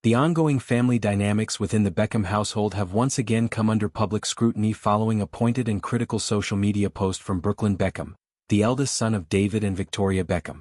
The ongoing family dynamics within the Beckham household have once again come under public scrutiny following a pointed and critical social media post from Brooklyn Beckham, the eldest son of David and Victoria Beckham.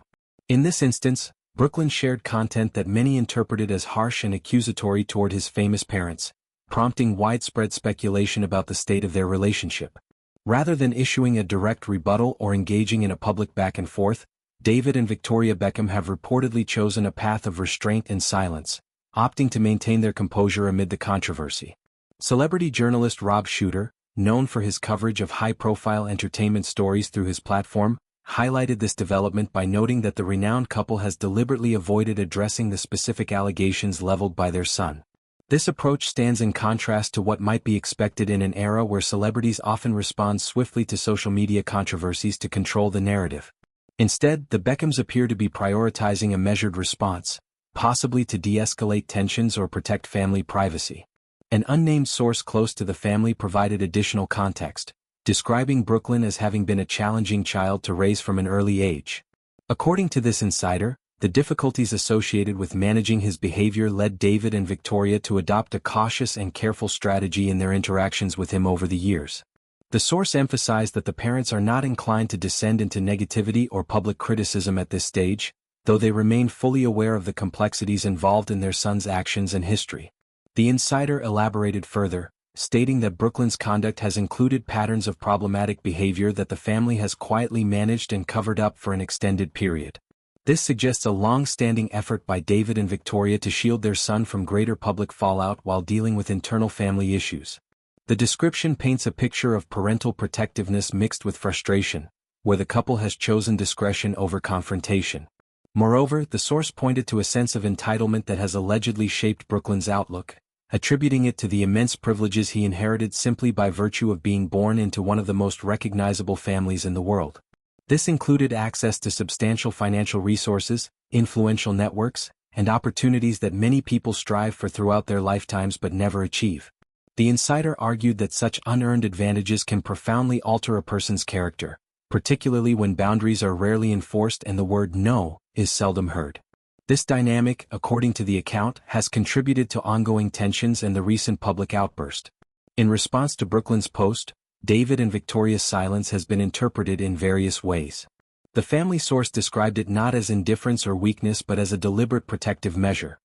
In this instance, Brooklyn shared content that many interpreted as harsh and accusatory toward his famous parents, prompting widespread speculation about the state of their relationship. Rather than issuing a direct rebuttal or engaging in a public back and forth, David and Victoria Beckham have reportedly chosen a path of restraint and silence, opting to maintain their composure amid the controversy. Celebrity journalist Rob Shooter, known for his coverage of high-profile entertainment stories through his platform, highlighted this development by noting that the renowned couple has deliberately avoided addressing the specific allegations leveled by their son. This approach stands in contrast to what might be expected in an era where celebrities often respond swiftly to social media controversies to control the narrative. Instead, the Beckhams appear to be prioritizing a measured response, possibly to de-escalate tensions or protect family privacy. An unnamed source close to the family provided additional context, describing Brooklyn as having been a challenging child to raise from an early age. According to this insider, the difficulties associated with managing his behavior led David and Victoria to adopt a cautious and careful strategy in their interactions with him over the years. The source emphasized that the parents are not inclined to descend into negativity or public criticism at this stage, though they remain fully aware of the complexities involved in their son's actions and history. The insider elaborated further, stating that Brooklyn's conduct has included patterns of problematic behavior that the family has quietly managed and covered up for an extended period. This suggests a long-standing effort by David and Victoria to shield their son from greater public fallout while dealing with internal family issues. The description paints a picture of parental protectiveness mixed with frustration, where the couple has chosen discretion over confrontation. Moreover, the source pointed to a sense of entitlement that has allegedly shaped Brooklyn's outlook, attributing it to the immense privileges he inherited simply by virtue of being born into one of the most recognizable families in the world. This included access to substantial financial resources, influential networks, and opportunities that many people strive for throughout their lifetimes but never achieve. The insider argued that such unearned advantages can profoundly alter a person's character, particularly when boundaries are rarely enforced and the word no is seldom heard. This dynamic, according to the account, has contributed to ongoing tensions and the recent public outburst. In response to Brooklyn's post, David and Victoria's silence has been interpreted in various ways. The family source described it not as indifference or weakness but as a deliberate protective measure,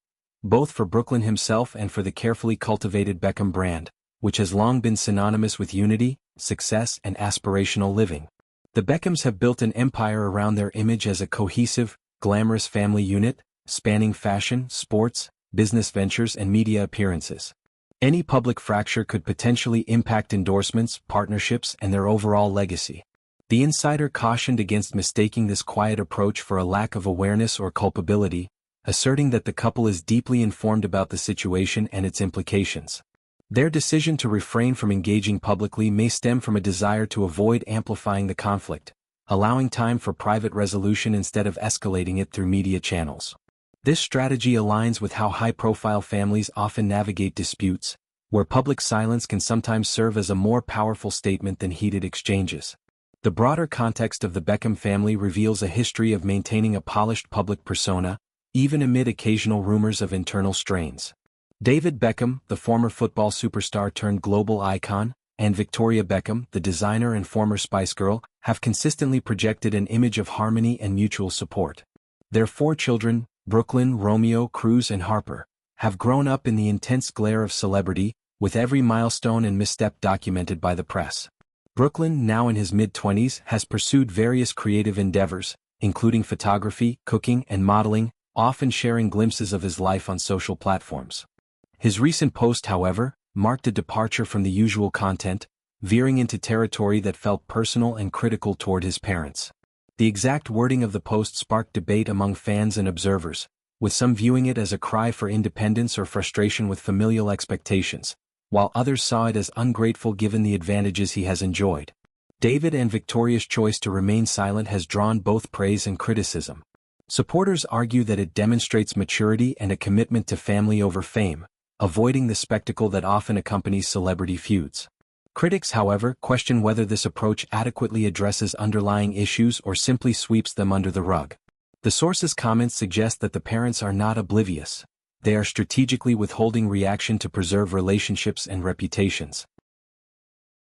both for Brooklyn himself and for the carefully cultivated Beckham brand, which has long been synonymous with unity, success, and aspirational living. The Beckhams have built an empire around their image as a cohesive, glamorous family unit, spanning fashion, sports, business ventures, and media appearances. Any public fracture could potentially impact endorsements, partnerships, and their overall legacy. The insider cautioned against mistaking this quiet approach for a lack of awareness or culpability, asserting that the couple is deeply informed about the situation and its implications. Their decision to refrain from engaging publicly may stem from a desire to avoid amplifying the conflict, allowing time for private resolution instead of escalating it through media channels. This strategy aligns with how high-profile families often navigate disputes, where public silence can sometimes serve as a more powerful statement than heated exchanges. The broader context of the Beckham family reveals a history of maintaining a polished public persona, even amid occasional rumors of internal strains. David Beckham, the former football superstar turned global icon, and Victoria Beckham, the designer and former Spice Girl, have consistently projected an image of harmony and mutual support. Their 4 children, Brooklyn, Romeo, Cruz, and Harper, have grown up in the intense glare of celebrity, with every milestone and misstep documented by the press. Brooklyn, now in his mid-20s, has pursued various creative endeavors, including photography, cooking, and modeling, often sharing glimpses of his life on social platforms. His recent post, however, marked a departure from the usual content, veering into territory that felt personal and critical toward his parents. The exact wording of the post sparked debate among fans and observers, with some viewing it as a cry for independence or frustration with familial expectations, while others saw it as ungrateful given the advantages he has enjoyed. David and Victoria's choice to remain silent has drawn both praise and criticism. Supporters argue that it demonstrates maturity and a commitment to family over fame, avoiding the spectacle that often accompanies celebrity feuds. Critics, however, question whether this approach adequately addresses underlying issues or simply sweeps them under the rug. The source's comments suggest that the parents are not oblivious, They are strategically withholding reaction to preserve relationships and reputations.